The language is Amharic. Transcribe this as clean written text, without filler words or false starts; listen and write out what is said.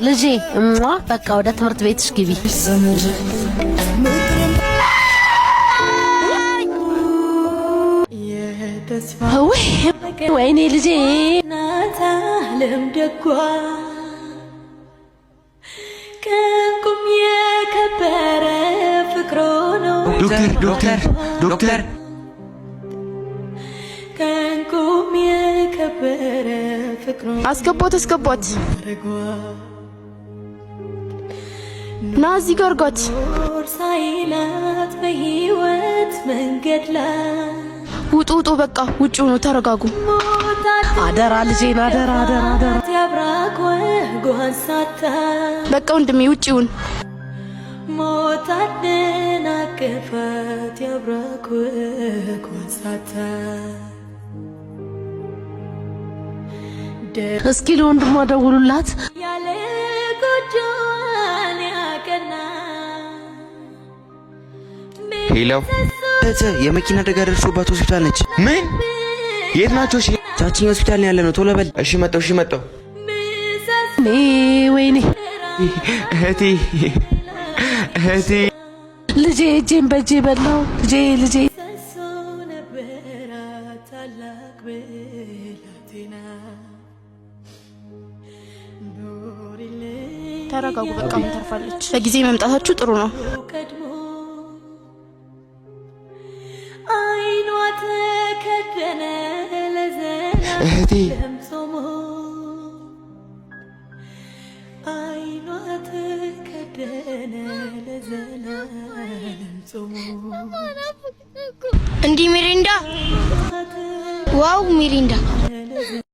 ልጄ በቃ ወደ ትምህርት ቤትሽ ግቢ። ወይኔ ልጄ ለምደጓ ከቁም የከበረ ፍቅሮ ነው ዶክተር ከቁም የከበረ ፍቅሮ አስገቦት ና እዚህ ጋር ጎት ሳይላት በህይወት መንገድ ላይ ውጡ በቃ ውጪው ነው ተረጋጉ አደራ ልጄን አደራ ያብራክ ወጓንሳታ በቃ ወንድሜ ውጪውን ሞታደና ከፋት ያብራክ ወጓንሳታ እስኪ ለወንድሟ ደውሉላት ያለ ጎጆን ያቀና ሄሎ የመኪና አደጋ ደርሶባት ሆስፒታል ነች። ምን? የት ናቸው? እሺ ታችኛው ሆስፒታል ነው ያለነው። ቶሎ በል። እሺ መጣሁ። ወይኔ እህቴ ልጄ እጄን በእጄ በላው ልጄ ተረጋጉ በቃ ምን ተርፋለች። በጊዜ መምጣታችሁ ጥሩ ነው። እህቴ እንዲህ ሚሪንዳ ዋው ሚሪንዳ